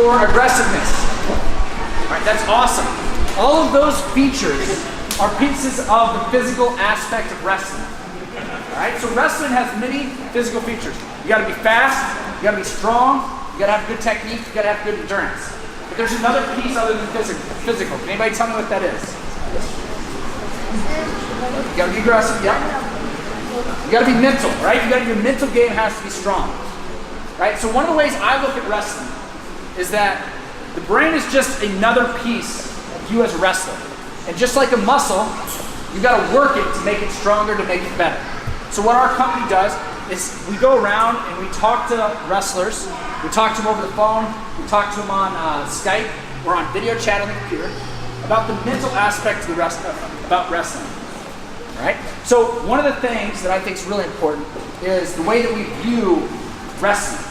your aggressiveness. All right, that's awesome. All of those features are pieces of the physical aspect of wrestling. All right, so wrestling has many physical features. You got to be fast, you got to be strong, you got to have good technique, you got to have good endurance. But there's another piece other than physical. Can anybody tell me what that is? You got to be aggressive, yeah. You got to be mental, right? Your mental game has to be strong, right? So one of the ways I look at wrestling is that the brain is just another piece of you as a wrestler. And just like a muscle, you got to work it to make it stronger, to make it better. So what our company does is we go around and we talk to wrestlers. We talk to them over the phone. We talk to them on Skype or on video chat on the computer about the mental aspect of about wrestling. All right? So one of the things that I think is really important is the way that we view wrestling.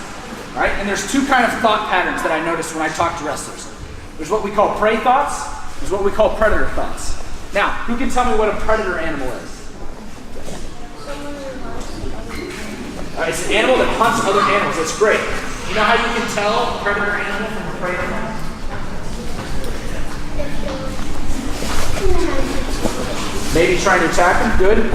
Right? And there's two kind of thought patterns that I notice when I talk to wrestlers. There's what we call prey thoughts. There's what we call predator thoughts. Now, who can tell me what a predator animal is? It's an animal that hunts other animals. That's great. You know how you can tell a predator animal from a prey animal? Maybe trying to attack them. Good.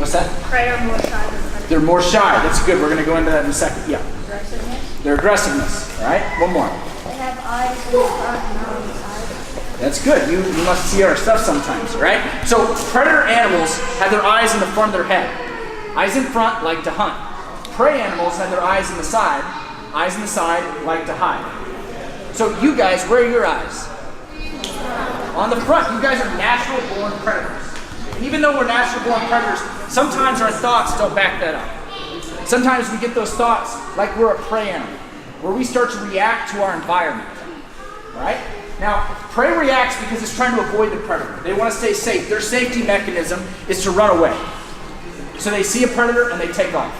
What's that? Prey are more shy than predators. They're more shy. That's good. We're going to go into that in a second. Yeah. Aggressiveness. Their aggressiveness. All right. One more. They have eyes in the front and not on the side. That's good. You must see our stuff sometimes, right? So predator animals have their eyes in the front of their head. Eyes in front like to hunt. Prey animals have their eyes in the side. Eyes in the side like to hide. So you guys, where are your eyes? On the front. You guys are natural born predators. And even though we're natural born predators, sometimes our thoughts don't back that up. Sometimes we get those thoughts like we're a prey animal, where we start to react to our environment. Right? Now, prey reacts because it's trying to avoid the predator. They want to stay safe. Their safety mechanism is to run away. So they see a predator and they take off.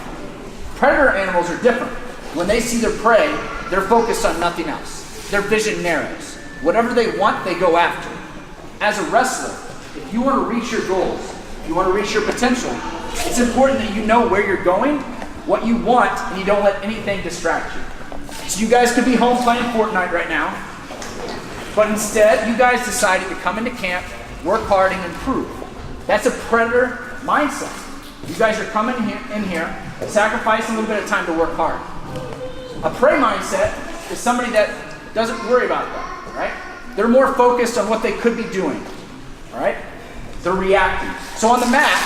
Predator animals are different. When they see their prey, they're focused on nothing else. Their vision narrows. Whatever they want, they go after. As a wrestler, if you want to reach your goals, you want to reach your potential, it's important that you know where you're going, what you want, and you don't let anything distract you. So you guys could be home playing Fortnite right now, but instead, you guys decided to come into camp, work hard, and improve. That's a predator mindset. You guys are coming in here, sacrificing a little bit of time to work hard. A prey mindset is somebody that doesn't worry about that, right? They're more focused on what they could be doing, all right? They're reacting. So on the mat,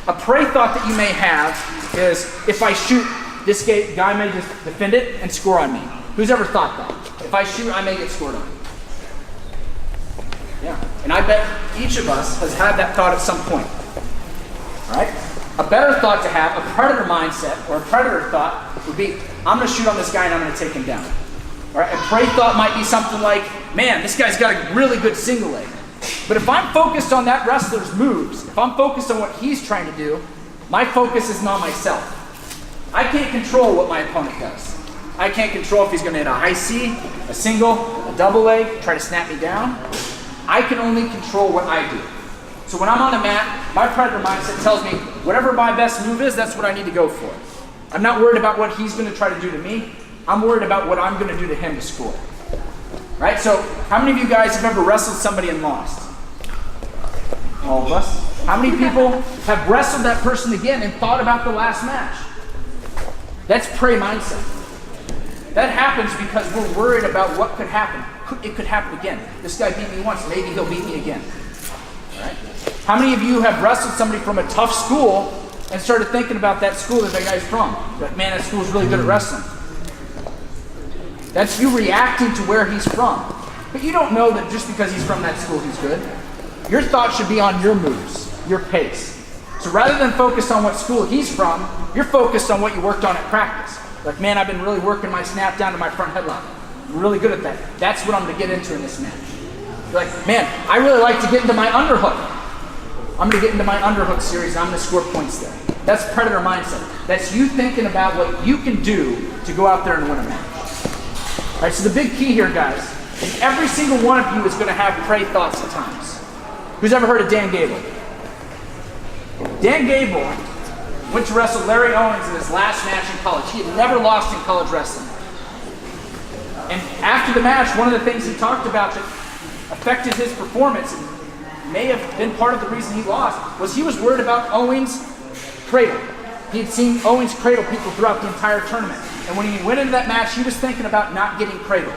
a prey thought that you may have is, if I shoot, this guy may just defend it and score on me. Who's ever thought that? If I shoot, I may get scored on. Yeah, and I bet each of us has had that thought at some point, all right? A better thought to have, a predator mindset, or a predator thought, would be, I'm going to shoot on this guy and I'm going to take him down. All right? A prey thought might be something like, man, this guy's got a really good single leg. But if I'm focused on that wrestler's moves, if I'm focused on what he's trying to do, my focus is not myself. I can't control what my opponent does. I can't control if he's going to hit a high C, a single, a double leg, try to snap me down. I can only control what I do. So when I'm on the mat, my predator mindset tells me whatever my best move is, that's what I need to go for. I'm not worried about what he's going to try to do to me. I'm worried about what I'm going to do to him to score. Right? So how many of you guys have ever wrestled somebody and lost? All of us. How many people have wrestled that person again and thought about the last match? That's prey mindset. That happens because we're worried about what could happen. It could happen again. This guy beat me once, maybe he'll beat me again. Right? How many of you have wrestled somebody from a tough school and started thinking about that school that guy's from? Like, man, that school's really good at wrestling. That's you reacting to where he's from. But you don't know that just because he's from that school, he's good. Your thought should be on your moves, your pace. So rather than focus on what school he's from, you're focused on what you worked on at practice. Like, man, I've been really working my snap down to my front headlock. I'm really good at that. That's what I'm going to get into in this match. You're like, man, I really like to get into my underhook. I'm going to get into my underhook series and I'm going to score points there. That's predator mindset. That's you thinking about what you can do to go out there and win a match. All right, so the big key here, guys, is every single one of you is going to have prey thoughts at times. Who's ever heard of Dan Gable? Dan Gable went to wrestle Larry Owens in his last match in college. He had never lost in college wrestling. And after the match, one of the things he talked about that affected his performance, and may have been part of the reason he lost, was he was worried about Owens' cradle. He had seen Owens cradle people throughout the entire tournament. And when he went into that match, he was thinking about not getting cradled,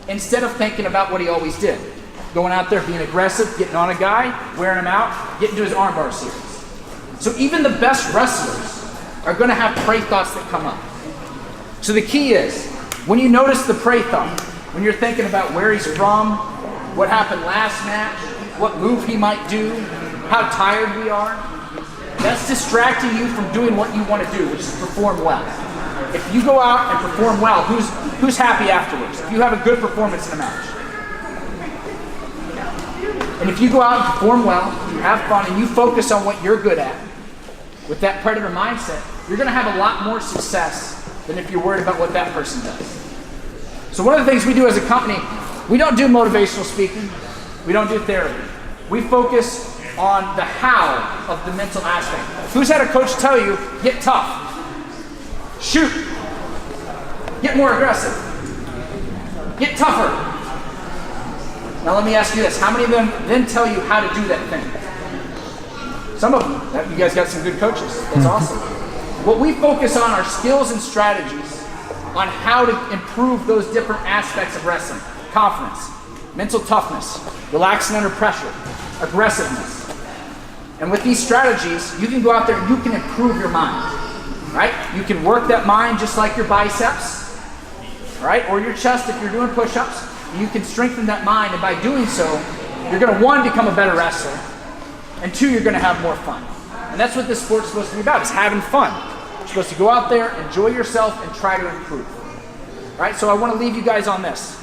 instead of thinking about what he always did. Going out there, being aggressive, getting on a guy, wearing him out, getting to his armbar series. So even the best wrestlers are going to have pray thoughts that come up. So the key is, when you notice the pray thought, when you're thinking about where he's from, what happened last match, what move he might do, how tired we are, that's distracting you from doing what you want to do, which is perform well. If you go out and perform well, who's happy afterwards? If you have a good performance in a match. And if you go out and perform well, you have fun, and you focus on what you're good at, with that predator mindset, you're going to have a lot more success than if you're worried about what that person does. So one of the things we do as a company, we don't do motivational speaking. We don't do therapy. We focus on the how of the mental aspect. Who's had a coach tell you, get tough, shoot, get more aggressive, get tougher? Now let me ask you this, how many of them then tell you how to do that thing? Some of them. You guys got some good coaches. That's awesome. What we focus on are skills and strategies on how to improve those different aspects of wrestling. Confidence, mental toughness, relaxing under pressure, aggressiveness. And with these strategies, you can go out there and you can improve your mind, right? You can work that mind just like your biceps, right? Or your chest if you're doing push-ups. You can strengthen that mind, and by doing so, you're going to, one, become a better wrestler, and two, you're going to have more fun. And that's what this sport's supposed to be about, is having fun. You're supposed to go out there, enjoy yourself, and try to improve. Right? So I want to leave you guys on this.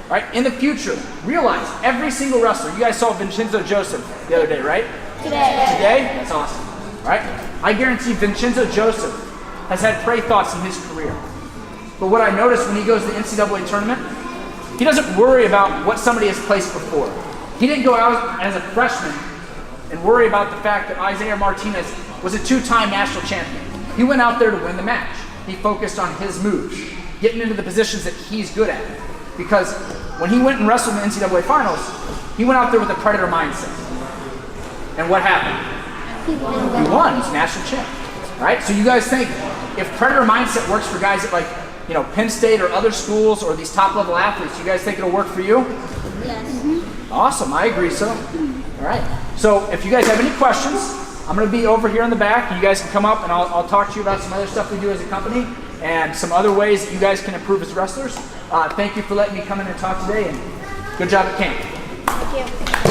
Right? In the future, realize every single wrestler, you guys saw Vincenzo Joseph the other day, right? Today? That's awesome. Right? I guarantee Vincenzo Joseph has had pray thoughts in his career. But what I noticed when he goes to the NCAA tournament, he doesn't worry about what somebody has placed before. He didn't go out as a freshman and worry about the fact that Isaiah Martinez was a 2-time national champion. He went out there to win the match. He focused on his moves, getting into the positions that he's good at. Because when he went and wrestled in the NCAA finals, he went out there with a predator mindset. And what happened? He won. He's national champ. Right? So you guys think, if predator mindset works for guys at Penn State or other schools or these top-level athletes, you guys think it'll work for you? Yes. Awesome. I agree so. All right. So if you guys have any questions, I'm going to be over here in the back, and you guys can come up, and I'll talk to you about some other stuff we do as a company and some other ways that you guys can improve as wrestlers. Thank you for letting me come in and talk today, and good job at camp. Thank you.